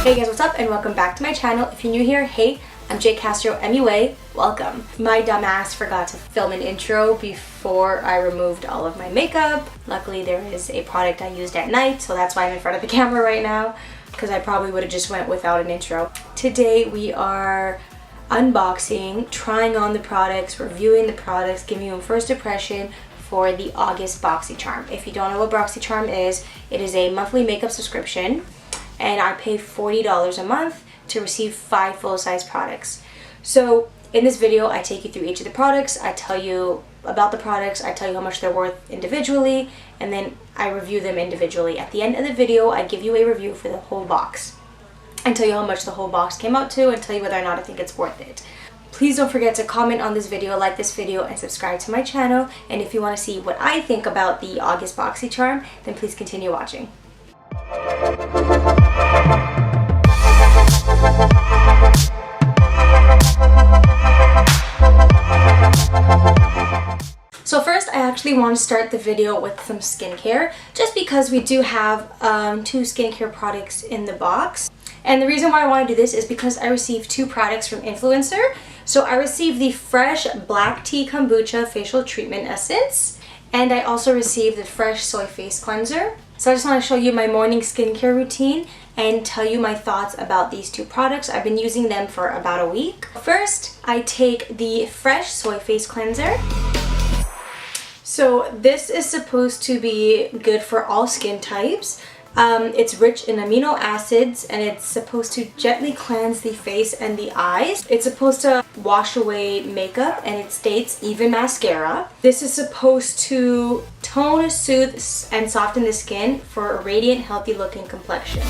Hey guys, what's up and welcome back to my channel. If you're new here, hey, I'm Jay Castro, MUA, welcome. My dumbass forgot to film an intro before I removed all of my makeup. Luckily there is a product I used at night, so that's why I'm in front of the camera right now, because I probably would have just went without an intro. Today we are unboxing, trying on the products, reviewing the products, giving you a first impression for the August BoxyCharm. If you don't know what BoxyCharm is, it is a monthly makeup subscription, and I pay $40 a month to receive 5 full-size products. So in this video, I take you through each of the products, I tell you about the products, I tell you how much they're worth individually, and then I review them individually. At the end of the video, I give you a review for the whole box and tell you how much the whole box came out to and tell you whether or not I think it's worth it. Please don't forget to comment on this video, like this video, and subscribe to my channel. And if you want to see what I think about the August BoxyCharm, then please continue watching. So first, I actually want to start the video with some skincare, just because we do have 2 skincare products in the box. And the reason why I want to do this is because I received 2 products from Influencer. So I received the Fresh Black Tea Kombucha Facial Treatment Essence, and I also received the Fresh Soy Face Cleanser. So I just want to show you my morning skincare routine and tell you my thoughts about these 2 products. I've been using them for about a week. First, I take the Fresh Soy Face Cleanser. So this is supposed to be good for all skin types. It's rich in amino acids and it's supposed to gently cleanse the face and the eyes. It's supposed to wash away makeup, and it states even mascara. This is supposed to tone, soothe, and soften the skin for a radiant, healthy looking complexion.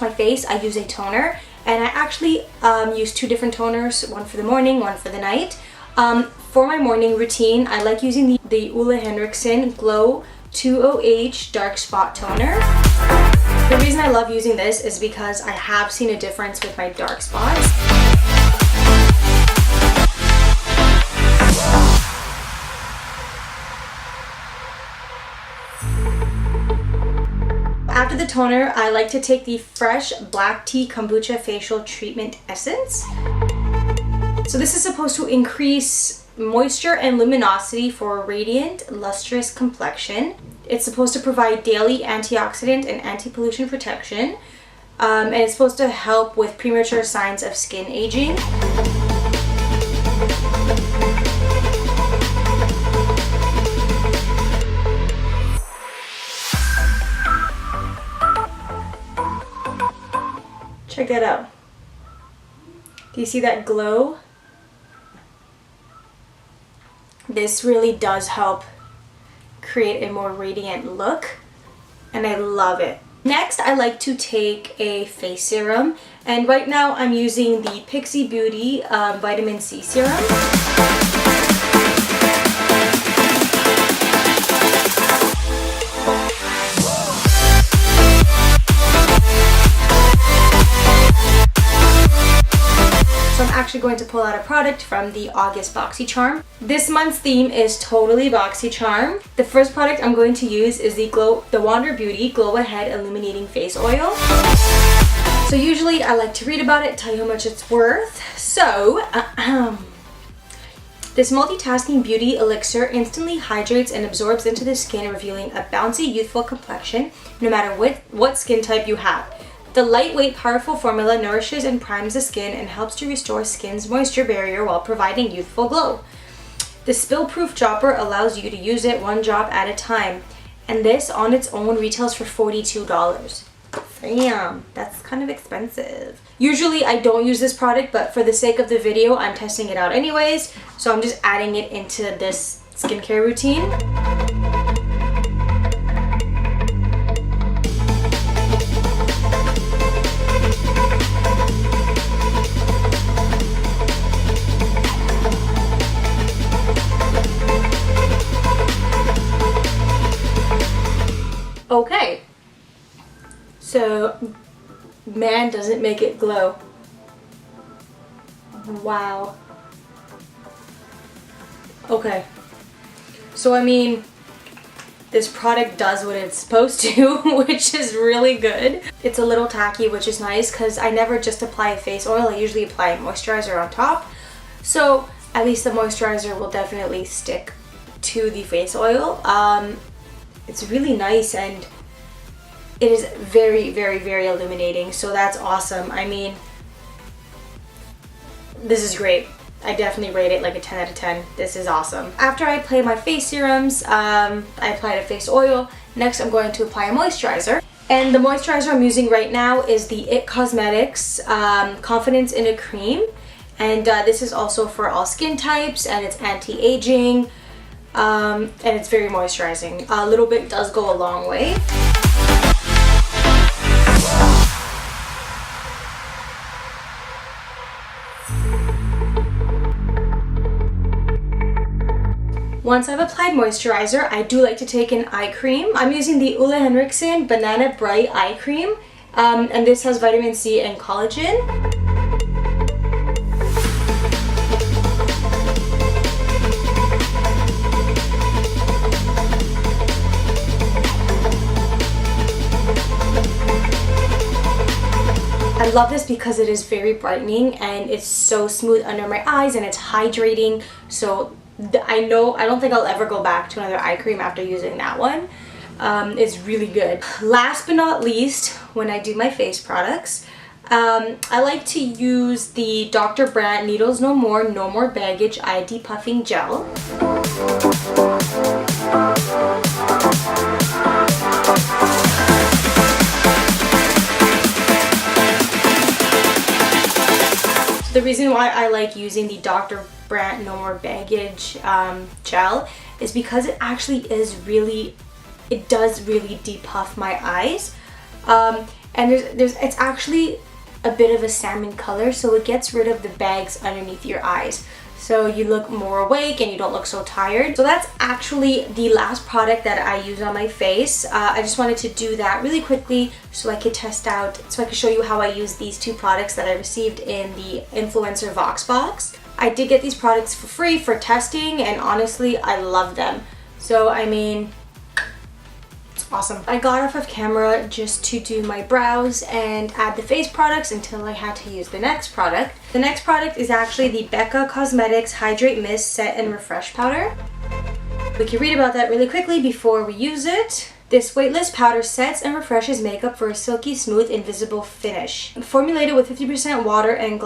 My face, I use a toner, and I actually use 2 different toners, one for the morning, one for the night. For my morning routine, I like using the Ole Henriksen Glow 2OH Dark Spot Toner. The reason I love using this is because I have seen a difference with my dark spots. After the toner, I like to take the Fresh Black Tea Kombucha Facial Treatment Essence. So this is supposed to increase moisture and luminosity for a radiant, lustrous complexion. It's supposed to provide daily antioxidant and anti-pollution protection. And it's supposed to help with premature signs of skin aging. Check that out. Do you see that glow? This really does help create a more radiant look, and I love it. Next, I like to take a face serum, and right now I'm using the Pixi Beauty Vitamin C Serum. Actually going to pull out a product from the August BoxyCharm. This month's theme is totally BoxyCharm. The first product I'm going to use is the Wander Beauty Glow Ahead Illuminating Face Oil. So usually I like to read about it, tell you how much it's worth. So this multitasking beauty elixir instantly hydrates and absorbs into the skin, revealing a bouncy, youthful complexion no matter what skin type you have. The lightweight, powerful formula nourishes and primes the skin and helps to restore skin's moisture barrier while providing youthful glow. The spill-proof dropper allows you to use it 1 drop at a time, and this on its own retails for $42. Damn, that's kind of expensive. Usually I don't use this product, but for the sake of the video, I'm testing it out anyways, so I'm just adding it into this skincare routine. Okay, So, man, does it make it glow. Wow. Okay. So, I mean, this product does what it's supposed to, which is really good. It's a little tacky, which is nice because I never just apply a face oil. I usually apply a moisturizer on top. So at least the moisturizer will definitely stick to the face oil. It's really nice and it is very, very, very illuminating. So that's awesome. I mean, this is great. I definitely rate it like a 10 out of 10. This is awesome. After I apply my face serums, I applied a face oil. Next, I'm going to apply a moisturizer. And the moisturizer I'm using right now is the IT Cosmetics Confidence in a Cream. And this is also for all skin types, and it's anti-aging, and it's very moisturizing. A little bit does go a long way. Once I've applied moisturizer, I do like to take an eye cream. I'm using the Ole Henriksen Banana Bright Eye Cream, and this has vitamin C and collagen. I love this because it is very brightening and it's so smooth under my eyes and it's hydrating. So I don't think I'll ever go back to another eye cream after using that one. It's really good. Last but not least, when I do my face products, I like to use the Dr. Brandt Needles No More, No More Baggage Eye Depuffing Gel. The reason why I like using the Dr. Brandt No More Baggage gel is because it actually is really, it does really depuff my eyes. And it's actually a bit of a salmon color, so it gets rid of the bags underneath your eyes. So you look more awake and you don't look so tired. So that's actually the last product that I use on my face. I just wanted to do that really quickly so I could test out, so I could show you how I use these two products that I received in the Influencer Vox box. I did get these products for free for testing and honestly, I love them. So I mean, it's awesome. I got off of camera just to do my brows and add the face products until I had to use the next product. The next product is actually the Becca Cosmetics Hydra-Mist Set and Refresh Powder. We can read about that really quickly before we use it. This weightless powder sets and refreshes makeup for a silky smooth invisible finish. Formulated with 50% water and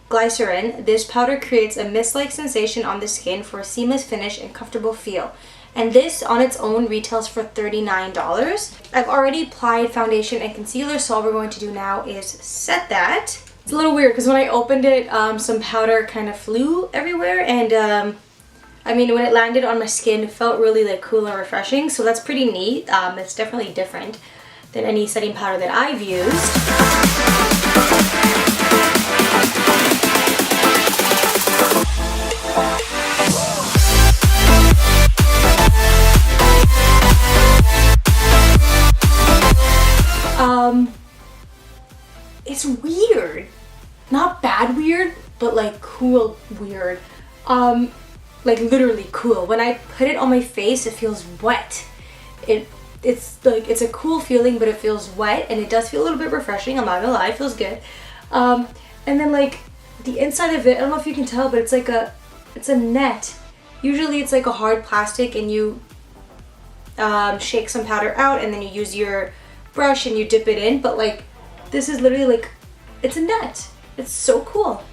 glycerin, this powder creates a mist-like sensation on the skin for a seamless finish and comfortable feel. And this on its own retails for $39. I've already applied foundation and concealer, so all we're going to do now is set that. It's a little weird because when I opened it, some powder kind of flew everywhere, and I mean, when it landed on my skin, it felt really like cool and refreshing, so that's pretty neat. It's definitely different than any setting powder that I've used. It's weird. Not bad weird, but like cool weird. Like literally cool. When I put it on my face, it feels wet. It's like, it's a cool feeling, but it feels wet, and it does feel a little bit refreshing, I'm not gonna lie, it feels good. And then like the inside of it, I don't know if you can tell, but it's like it's a net. Usually it's like a hard plastic and you shake some powder out and then you use your brush and you dip it in, but like this is literally like, it's a net. It's so cool.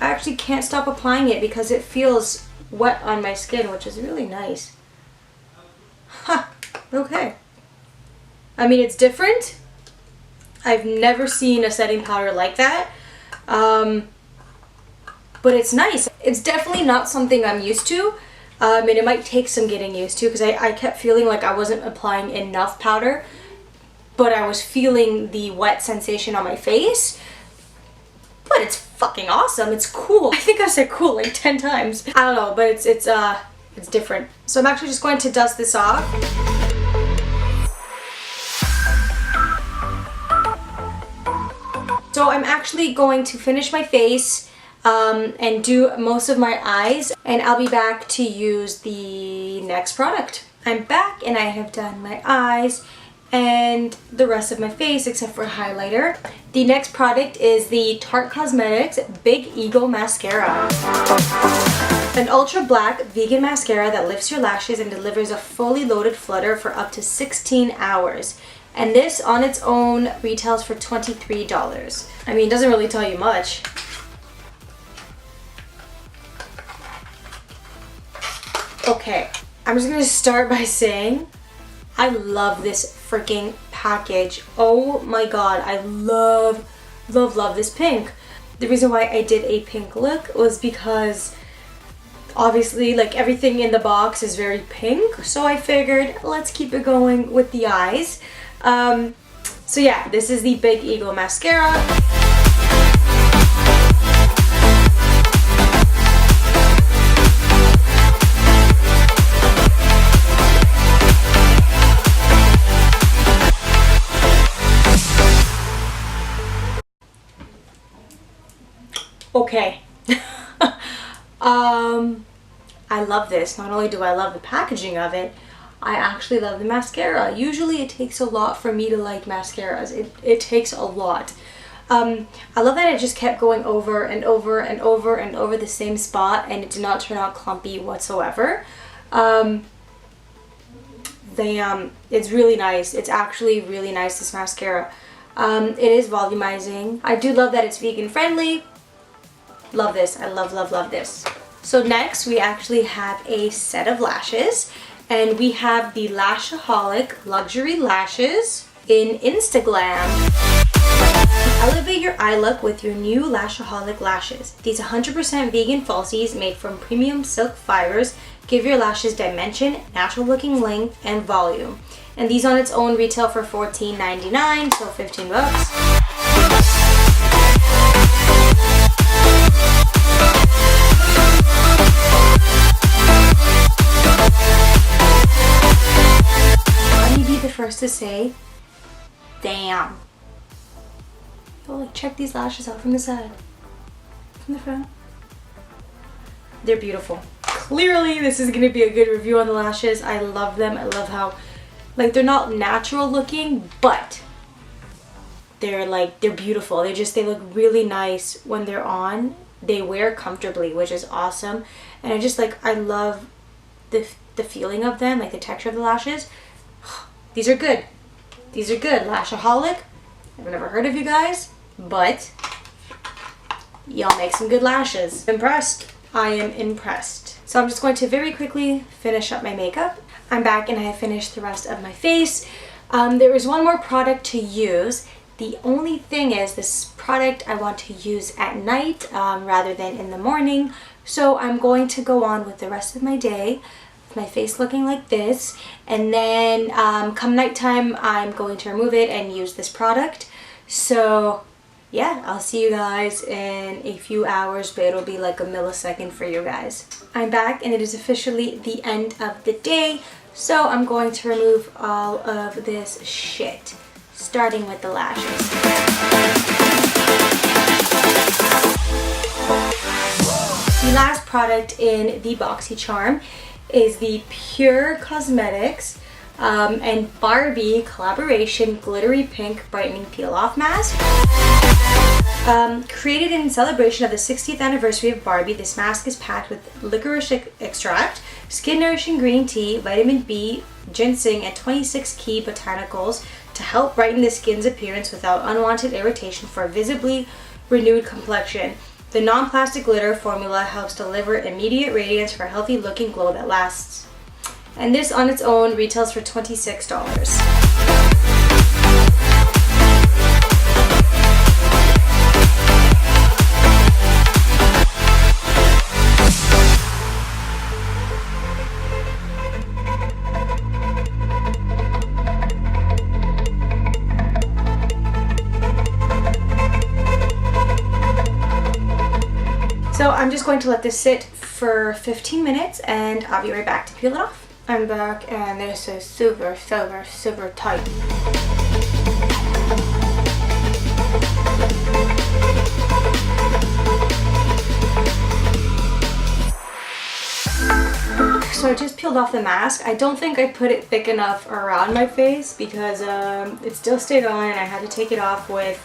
I actually can't stop applying it because it feels wet on my skin, which is really nice. Huh, okay. I mean, it's different. I've never seen a setting powder like that. But it's nice. It's definitely not something I'm used to. And it might take some getting used to because I kept feeling like I wasn't applying enough powder, but I was feeling the wet sensation on my face. But it's fucking awesome. It's cool. I think I've said cool like 10 times. I don't know, but it's different. So I'm actually just going to dust this off. So I'm actually going to finish my face and do most of my eyes, and I'll be back to use the next product. I'm back and I have done my eyes and the rest of my face except for highlighter. The next product is the Tarte Cosmetics Big Eagle Mascara. An ultra black vegan mascara that lifts your lashes and delivers a fully loaded flutter for up to 16 hours. And this on its own retails for $23. I mean, it doesn't really tell you much. Okay, I'm just gonna start by saying I love this freaking package. Oh my god, I love this pink. The reason why I did a pink look was because obviously like everything in the box is very pink, so I figured let's keep it going with the eyes. So yeah, this is the Big Eagle Mascara. Okay. I love this. Not only do I love the packaging of it, I actually love the mascara. Usually it takes a lot for me to like mascaras. It takes a lot. I love that it just kept going over and over and over and over the same spot, and it did not turn out clumpy whatsoever. It's really nice. It's actually really nice, this mascara. It is volumizing. I do love that it's vegan friendly. Love this. I love this. So next we actually have a set of lashes, and we have the Lashaholic Luxury Lashes in Instaglam. Elevate your eye look with your new Lashaholic lashes. These 100% vegan falsies made from premium silk fibers give your lashes dimension, natural looking length, and volume. And these on its own retail for $14.99, so 15 bucks. First to say, damn. Oh, like check these lashes out from the side, from the front. They're beautiful. Clearly, this is gonna be a good review on the lashes. I love them. I love how, like, they're not natural looking, but they're beautiful. They look really nice when they're on. They wear comfortably, which is awesome. And I love the feeling of them, like the texture of the lashes. These are good. These are good. Lashaholic. I've never heard of you guys, but y'all make some good lashes. Impressed. I am impressed. So I'm just going to very quickly finish up my makeup. I'm back and I have finished the rest of my face. There is one more product to use. The only thing is this product I want to use at night rather than in the morning. So I'm going to go on with the rest of my day, my face looking like this, and then come nighttime I'm going to remove it and use this product. So yeah, I'll see you guys in a few hours, but it'll be like a millisecond for you guys. I'm back and it is officially the end of the day, so I'm going to remove all of this shit, starting with the lashes. The last product in the BoxyCharm is the Pure Cosmetics and Barbie collaboration glittery pink brightening peel off mask. Created in celebration of the 60th anniversary of Barbie, this mask is packed with licorice extract, skin nourishing green tea, vitamin B, ginseng, and 26 key botanicals to help brighten the skin's appearance without unwanted irritation for a visibly renewed complexion. The non-plastic glitter formula helps deliver immediate radiance for a healthy looking glow that lasts. And this on its own retails for $26. So I'm just going to let this sit for 15 minutes and I'll be right back to peel it off. I'm back and this is super tight. So I just peeled off the mask. I don't think I put it thick enough around my face because it still stayed on and I had to take it off with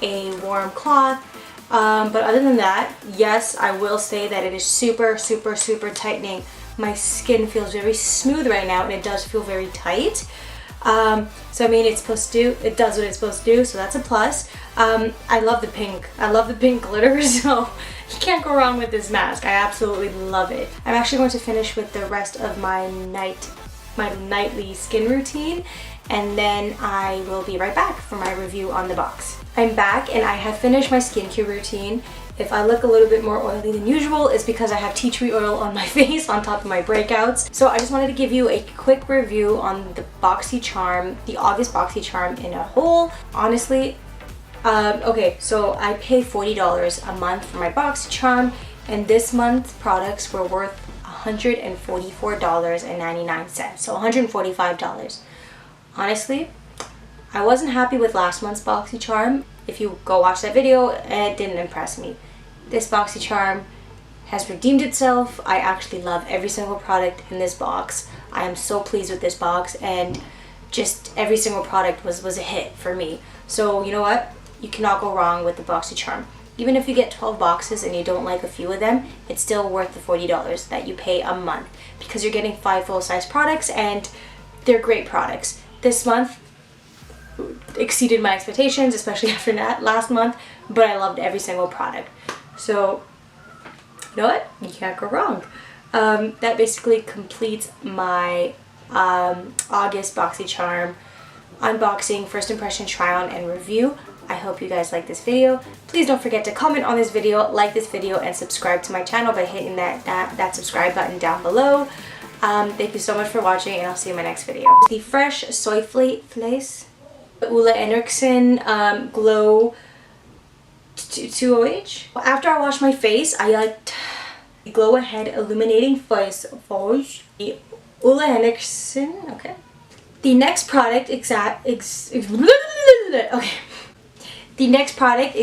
a warm cloth. But other than that, yes, I will say that it is super, super, super tightening. My skin feels very smooth right now and it does feel very tight. So I mean, it does what it's supposed to do, so that's a plus. I love the pink. I love the pink glitter, so you can't go wrong with this mask. I absolutely love it. I'm actually going to finish with the rest of my nightly skin routine, and then I will be right back for my review on the box. I'm back and I have finished my skincare routine. If I look a little bit more oily than usual, it's because I have tea tree oil on my face on top of my breakouts. So I just wanted to give you a quick review on the BoxyCharm, the August BoxyCharm in a whole. Honestly, okay, so I pay $40 a month for my BoxyCharm, and this month's products were worth $144.99, so $145. Honestly, I wasn't happy with last month's BoxyCharm. If you go watch that video, it didn't impress me. This BoxyCharm has redeemed itself. I actually love every single product in this box. I am so pleased with this box, and just every single product was a hit for me. So you know what? You cannot go wrong with the BoxyCharm. Even if you get 12 boxes and you don't like a few of them, it's still worth the $40 that you pay a month because you're getting 5 full-size products and they're great products. This month exceeded my expectations, especially after that last month, but I loved every single product. So you know what? You can't go wrong. That basically completes my August BoxyCharm unboxing, first impression, try on, and review. I hope you guys like this video. Please don't forget to comment on this video, like this video, and subscribe to my channel by hitting that subscribe button down below. Thank you so much for watching, and I'll see you in my next video. The Fresh Soy Flakes Ole Henriksen Glow 2OH. After I wash my face, I liked the Glow Ahead Illuminating Face Wash. The Ole Henriksen, okay. The next product okay. The next product